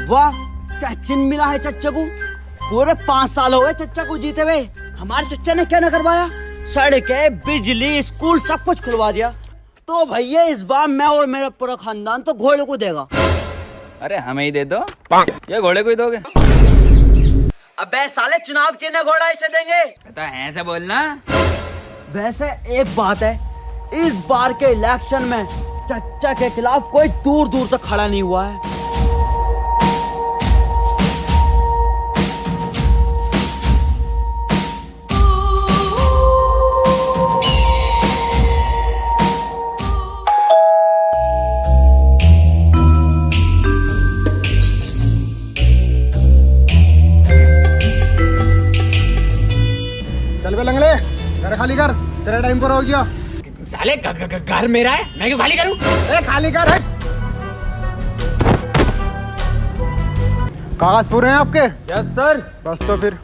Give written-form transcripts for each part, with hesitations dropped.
वाह, क्या चिन्ह मिला है चच्चा को। पूरे 5 साल हो गए चच्चा को जीते हुए। हमारे चच्चा ने क्या न करवाया, सड़कें, बिजली, स्कूल सब कुछ खुलवा दिया। तो भैया इस बार मैं और मेरा पूरा खानदान तो घोड़े को देगा। अरे हमें ही दे दो, ये घोड़े को ही दोगे? अबे साले, चुनाव चिन्ह घोड़ा इसे देंगे तो ऐसे बोलना। वैसे एक बात है, इस बार के इलेक्शन में चच्चा के खिलाफ कोई दूर दूर तक खड़ा नहीं हुआ है। चल बे लंगड़े, घर खाली कर, तेरा टाइम पर हो गया। साले घर मेरा है, मैं क्यों खाली करूं? ए खाली कर। कागज पूरे हैं आपके? Yes sir. बस तो फिर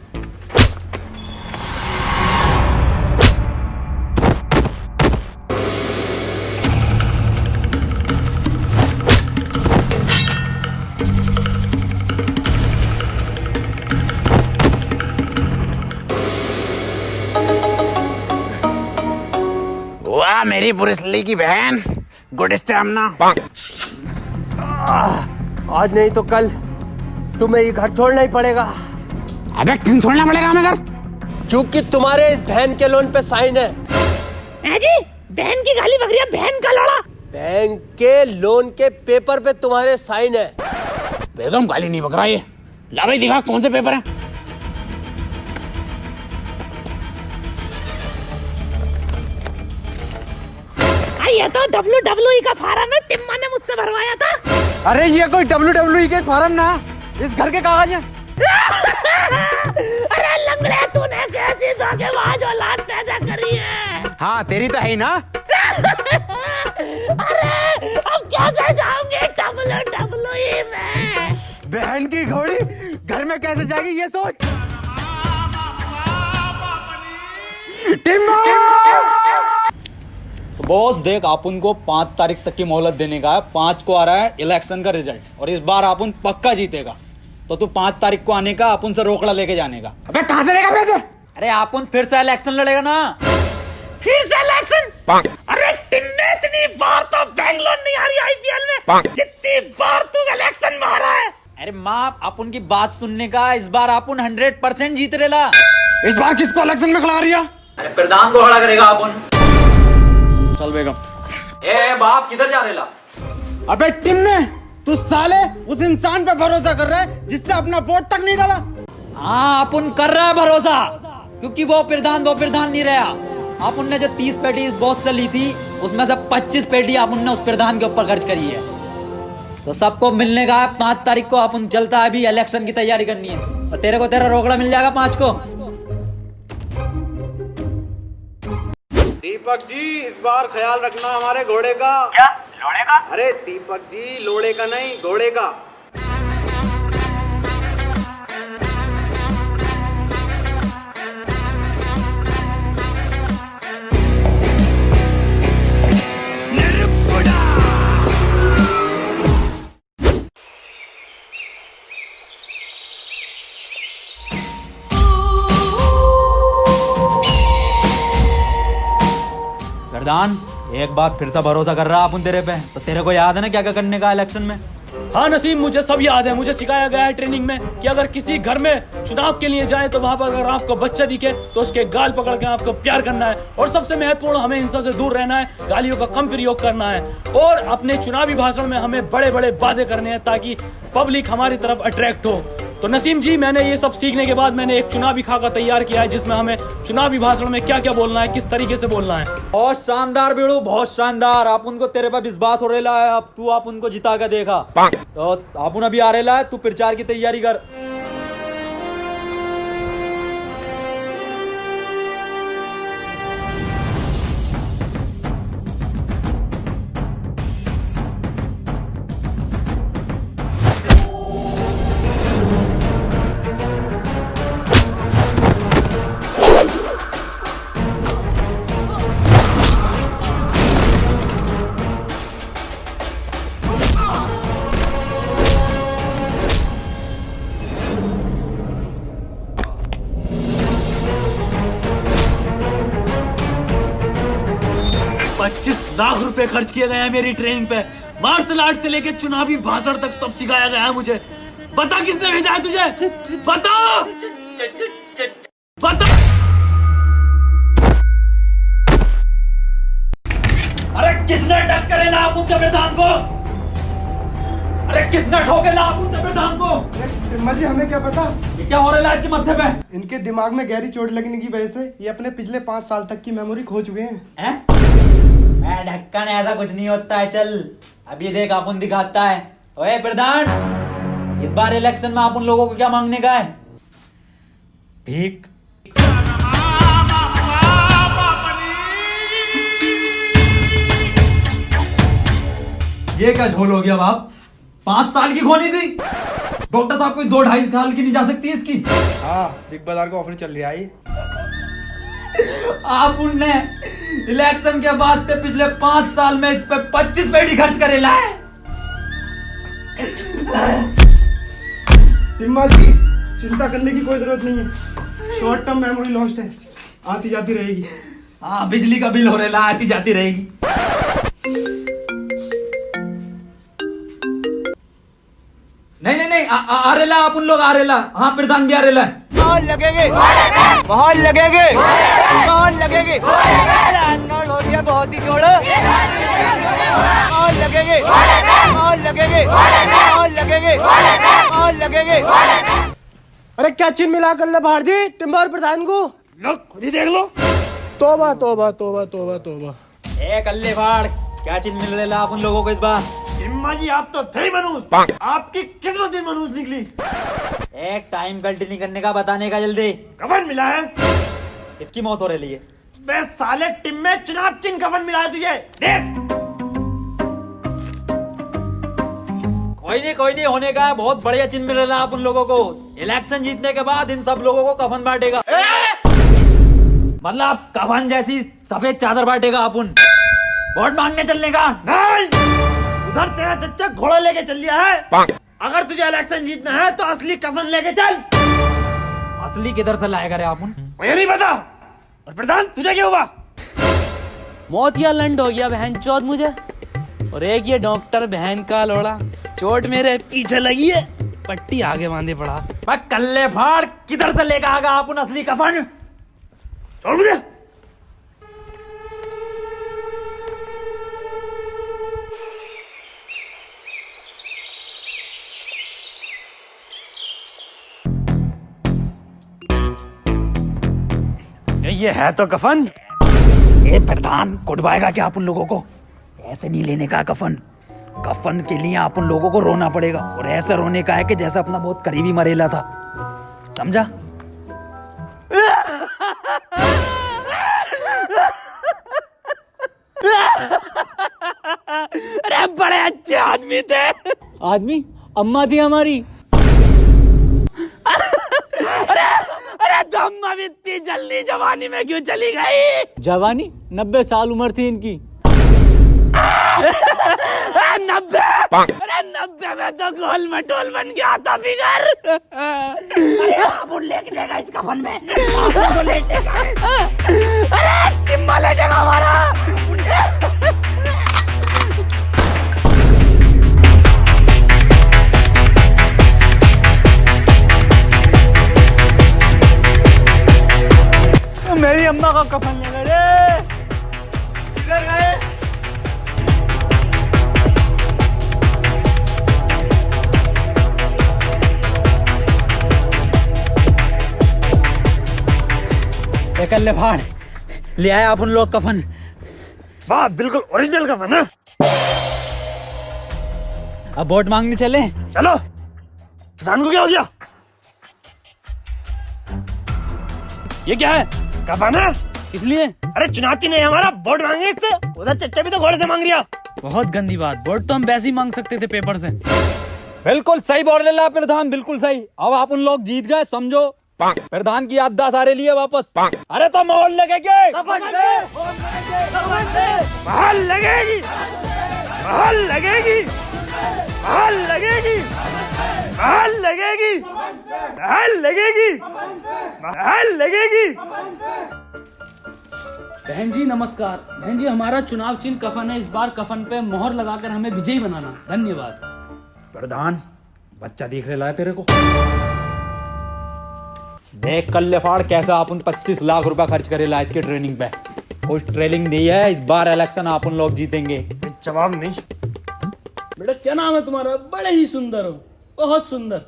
वाह मेरी ब्रूस ली की बहन, गुड स्टैमिना। आज नहीं तो कल तुम्हें ये घर छोड़ना ही पड़ेगा। अबे क्यों छोड़ना पड़ेगा हमें घर? क्योंकि तुम्हारे इस बहन के लोन पे साइन है। जी बहन की गाली बकरिया, बहन का लोड़ा। बैंक के लोन के पेपर पे तुम्हारे साइन है। बेगम गाली नहीं बकरा ये। ला भाई दिखा कौन से पेपर है। ये तो WWE का फार्म है, टिम्मा ने मुझसे भरवाया था। अरे ये कोई WWE के फार्म ना, इस घर के कागज हैं। अरे लंगड़े, तूने कैसी धोखेबाज औलाद पैदा करी है। हाँ तेरी तो है ही ना। अरे अब कैसे जाऊंगे WWE में? बहन की घोड़ी घर में कैसे जाएगी ये सोच। बॉस देख, आप उनको 5 तारीख तक की मोहलत देने का है। 5 को आ रहा है इलेक्शन का रिजल्ट, और इस बार आप उन पक्का जीतेगा। तो तू 5 तारीख को आने का, आप उनसे रोकड़ा लेके जाने का। अबे कहां से लेगा पैसे? अरे आप उन फिर से इलेक्शन लड़ेगा ना। फिर से इलेक्शन? अरे टिन्ने, इतनी बार तो बैंगलोर नहीं आ रही IPL में, जितनी बार तू इलेक्शन में आ रहा है। अरे माँ, आप उनकी बात सुनने का, इस बार आप उन 100% जीत रेला। इस बार किसको इलेक्शन में खड़ा रिया? अरे प्रधान को खड़ा करेगा आप उन। चल बेगम। ए बाप, किधर जा रेला? अबे टिम्मे, तू साले उस इंसान पे भरोसा कर रहा है जिससे अपना वोट तक नहीं डाला। हाँ, आप उन कर रहा है भरोसा, क्योंकि वो प्रधान नहीं रहा। आप उनने जो 30 पेटी इस बॉस से ली थी, उसमें से 25 पेटी आप उनने उस प्रधान के ऊपर खर्च करी है। तो सबको मिलने का 5 तारीख को आप उन चलता है, अभी इलेक्शन की तैयारी करनी है। और तेरे को तेरा रोकड़ा मिल जाएगा 5 को। दीपक जी, इस बार ख्याल रखना हमारे घोड़े का। क्या लोड़े का? अरे दीपक जी, लोड़े का नहीं, घोड़े का। प्रधान, एक बार फिर से भरोसा कर रहा है अपन तेरे पे। तो तेरे को याद है ना क्या क्या करने का इलेक्शन में? हाँ नसीम, मुझे सब याद है। मुझे सिखाया गया है ट्रेनिंग में कि अगर किसी घर में चुनाव के लिए जाए तो वहां पर अगर आपको बच्चा दिखे तो उसके गाल पकड़ के आपको प्यार करना है। और सबसे महत्वपूर्ण, हमें हिंसा से दूर रहना है, गालियों का कम प्रयोग करना है, और अपने चुनावी भाषण में हमें बड़े बड़े वादे करने हैं ताकि पब्लिक हमारी तरफ अट्रैक्ट हो। तो नसीम जी, मैंने ये सब सीखने के बाद मैंने एक चुनावी खाका तैयार किया है, जिसमें हमें चुनावी भाषण में क्या क्या बोलना है, किस तरीके से बोलना है। बहुत शानदार बेड़ू, बहुत शानदार। आप उनको, तेरे पे विश्वास हो रहा है। अब तू आप उनको जिता के देखा। तो आप उन अभी आ रहा है, तू प्रचार की तैयारी कर। लाख रुपए खर्च किए गए हैं मेरी ट्रेनिंग पे। मार्शल आर्ट से लेके चुनावी भाषण तक सब सिखाया गया है मुझे। बता किसने भेजा है तुझे? बता बता। अरे किसने टच करे ना आप उनके प्रधान को? अरे किसने ठोके ना आप उनके प्रधान को? टिम्मा जी हमें क्या पता, ये क्या हो रहा है इसके माथे पे? इनके दिमाग में गहरी चोट लगने की वजह से ये अपने पिछले 5 साल तक की मेमोरी खो चुके हैं। मैं ढक्कन, ऐसा कुछ नहीं होता है। चल अभी देख अपन दिखाता है। ओए प्रधान, इस बार इलेक्शन में आप उन लोगों को क्या मांगने का है? भीख। ये क्या झोल हो गया बाप? 5 साल की खोनी थी। डॉक्टर साहब कोई 2-2.5 साल की नहीं जा सकती इसकी। हाँ, बिग बाजार का ऑफर चल रहा है। आप उनने इलेक्शन के वास्ते पिछले 5 साल में इस पे 25 पेटी खर्च करेला है। टिम्मा जी चिंता करने की कोई जरूरत नहीं है, शॉर्ट टर्म मेमोरी लॉस्ट है, आती जाती रहेगी। हाँ, बिजली का बिल हो रहा है, आती जाती रहेगी। नहीं, आ रेला आप उन लोग आ रेला। हाँ, प्रधान भी आ रेला है। बहुत लगेंगे, बहुत लगेंगे, बहुत लगेंगे। अर्नोल्ड हो गया बहुत ही जोड़। बहुत लगेंगे, बहुत लगेंगे, बहुत लगेंगे, बहुत लगेंगे। अरे क्या चिन्ह मिला कर ले बाहर जी टिम्मा और प्रधान को? लो खुद ही देख लो। तोबा तोबा तोबा तोबा तोबा। ए कल्ले फाड़, क्या चीज मिल रहा है आप उन लोगों को इस बार? टिम्मा जी आप तो थे ही मनूस, आपकी किस्मत भी मनूस निकली। एक टाइम गलती नहीं करने का, बताने का जल्दी। कफन मिला है। इसकी मौत हो रही है। बे साले टिम में चुनाव चिन्ह कफन मिला है तुझे, देख। कोई नहीं होने का है। बहुत बढ़िया चिन्ह मिल रहा है आप उन लोगों को। इलेक्शन जीतने के बाद इन सब लोगों को कफन बांटेगा। मतलब कफन जैसी सफेद चादर बांटेगा अपन। वोट मांगने चलने का नहीं, उधर तेरा चच्चा घोड़ा लेके चल लिया है। अगर तुझे इलेक्शन जीतना है तो असली कफन लेके चल। असली किधर से लाएगा रे अपन? मुझे नहीं पता। और प्रधान तुझे क्या हुआ? मौत या लंड हो गया बहन चौथ मुझे। और एक ये डॉक्टर बहन का लोड़ा, चोट मेरे पीछे लगी है, पट्टी आगे बांधे पड़ा। बस कल्ले फाड़, किधर से लेकर आगा अपन असली कफन? छोड़ मुझे। ये है तो कफन। ये प्रधान कुटवाएगा क्या आप उन लोगों को? ऐसे नहीं लेने का कफन। कफन के लिए आप उन लोगों को रोना पड़ेगा, और ऐसे रोने का है कि जैसे अपना बहुत करीबी मरेला था। समझा? अरे बड़े अच्छे आदमी थे। आदमी? अम्मा थी हमारी। अरे तो अम्मा भी इतनी जल्दी जवानी में क्यों चली गई? जवानी 90 साल उम्र थी इनकी। 90? अरे 90 में तो गोल मटोल बन गया था फिगर। अरे आप लेके देगा इस कफन में, तो लेटेगा। अरे टिम्मा लेटेगा हमारा। मेरी अम्मा का कफन ले रे। किधर गए? कल्ले फाड़, ले आए आप उन लोग कफन। वाह, बिल्कुल ओरिजिनल कफन है। अब वोट मांगने चले। चलो। प्रधान को क्या हो गया? ये क्या है? कफन है। इसलिए? अरे चुनाव चिन्ह है हमारा, वोट मांगे इससे। उधर चच्चा भी तो घोड़े से मांग रिया। बहुत गंदी बात। वोट तो हम वैसे ही मांग सकते थे पेपर से। बिल्कुल सही बोल रहे ला प्रधान, बिल्कुल सही। अब आप उन लोग जीत गए, समझो। प्रधान की याददाश्त सारे लिए वापस। अरे तो मोहर लगेगी, महल लगेगी, महल लगेगी, महल लगेगी, महल लगेगी, महल लगेगी, महल लगेगी। बहन जी नमस्कार। बहन जी हमारा चुनाव चिन्ह कफन है, इस बार कफन पे मोहर लगाकर हमें विजयी बनाना। धन्यवाद। प्रधान बच्चा दिख रहा है तेरे को? देख कल्ले फाड़ कैसा अपन 25 लाख रुपया खर्च करेला इसके ट्रेनिंग पे। कुछ ट्रेनिंग दी है, इस बार इलेक्शन अपन लोग जीतेंगे। जवाब नहीं। बेटा क्या नाम है तुम्हारा? बड़े ही सुंदर हो, बहुत सुंदर।